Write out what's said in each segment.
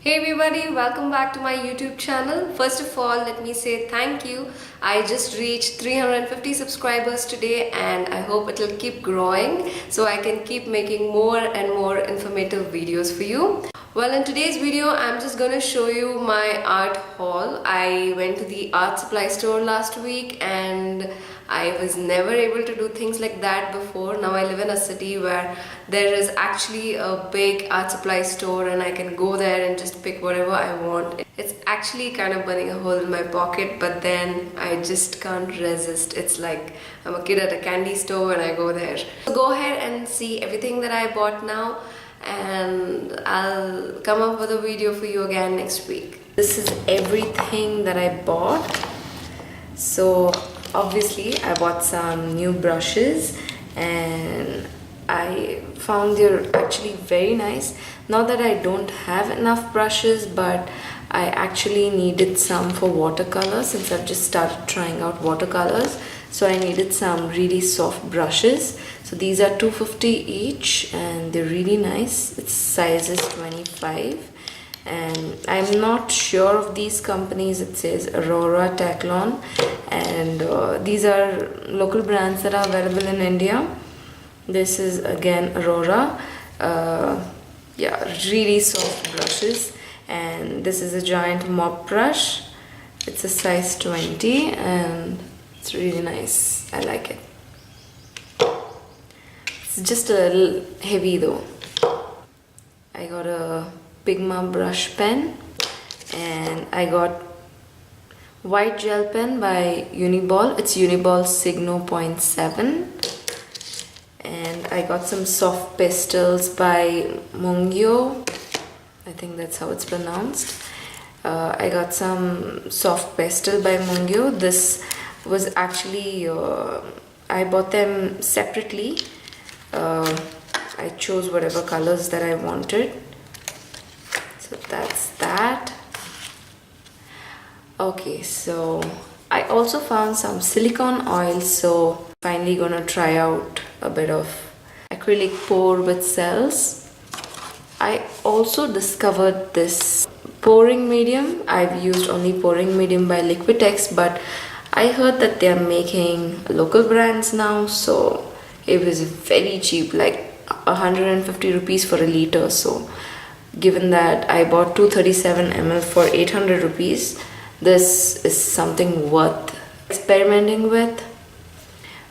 Hey everybody, welcome back to my YouTube channel. First of all, let me say thank you. I just reached 350 subscribers today and I hope it will keep growing so I can keep making more and more informative videos for you. Well, in today's video, I'm just gonna show you my art haul. I went to the art supply store last week and I was never able to do things like that before. Now I live in a city where there is actually a big art supply store and I can go there and just pick whatever I want. It's actually kind of burning a hole in my pocket, but then I just can't resist. It's like I'm a kid at a candy store and I go there. So go ahead and see everything that I bought now, and I'll come up with a video for you again next week. This is everything that I bought. So obviously I bought some new brushes and I found they're actually very nice. Not that I don't have enough brushes, but I actually needed some for watercolor since I've just started trying out watercolors. So I needed some really soft brushes. So these are $2.50 each and they're really nice. Its size is 25. And I'm not sure of these companies. It says Arora, Taklon, and these are local brands that are available in India. This is again Arora. Yeah, really soft brushes. And this is a giant mop brush. It's a size 20 and it's really nice. I like it. It's just a little heavy though. I got a PIGMA brush pen and I got white gel pen by Uniball. It's Uniball Signo 0.7, and I got some soft pastels by Mungyo. I think that's how it's pronounced. I got some soft pastel by Mungyo. This was actually I bought them separately. I chose whatever colors that I wanted. So that's that. Okay, so I also found some silicone oil, so finally gonna try out a bit of acrylic pour with cells. I also discovered this pouring medium. I've used only pouring medium by Liquitex, but I heard that they're making local brands now, so it was very cheap, like 150 rupees for a liter. So given that I bought 237 ml for 800 rupees, this is something worth experimenting with.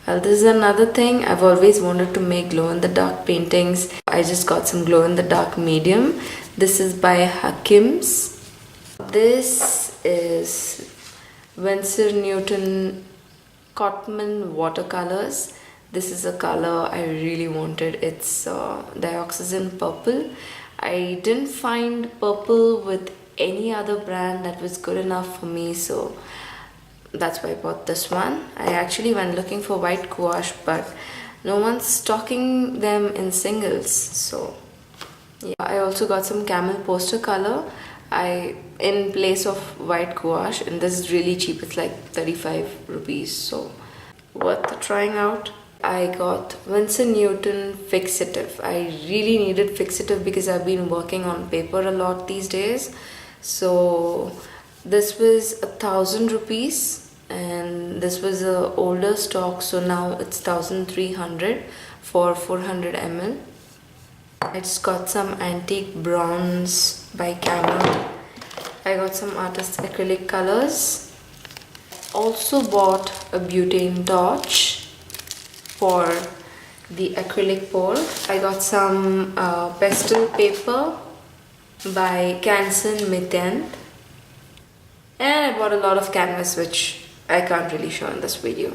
Well, this is another thing. I've always wanted to make glow-in-the-dark paintings. I just got some glow-in-the-dark medium. This is by HAKIMS. This is Winsor Newton Cotman watercolors. This is a color I really wanted. It's dioxazine purple. I didn't find purple with any other brand that was good enough for me, so that's why I bought this one. I actually went looking for white gouache, but no one's stocking them in singles, so yeah. I also got some Camel poster color in place of white gouache, and this is really cheap. It's like 35 rupees, so worth trying out. I got Winsor Newton Fixative. I really needed Fixative because I've been working on paper a lot these days. So this was 1,000 rupees and this was a older stock, so now it's 1,300 for 400 ml. I just got some antique bronze by Camel. I got some artist acrylic colors. Also bought a butane torch for the acrylic pour. I got some pastel paper by Canson Mitent, and I bought a lot of canvas which I can't really show in this video.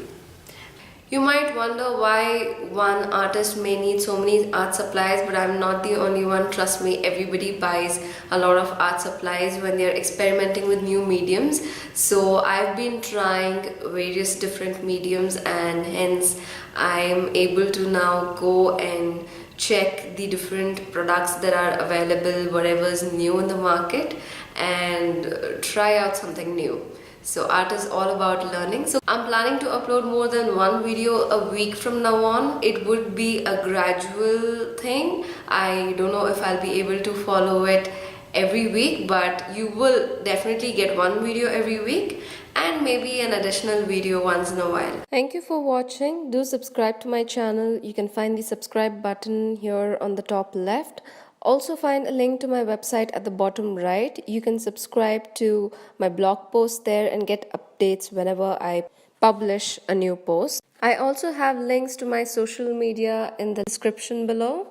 You might wonder why one artist may need so many art supplies, but I'm not the only one. Trust me, everybody buys a lot of art supplies when they're experimenting with new mediums. So I've been trying various different mediums, and hence I'm able to now go and check the different products that are available, whatever's new in the market, and try out something new. So art is all about learning. So I'm planning to upload more than one video a week from now on. It would be a gradual thing. I don't know if I'll be able to follow it every week, but you will definitely get one video every week and maybe an additional video once in a while. Thank you for watching. Do subscribe to my channel. You can find the subscribe button here on the top left. Also find a link to my website at the bottom right. You can subscribe to my blog post there and get updates whenever I publish a new post. I also have links to my social media in the description below.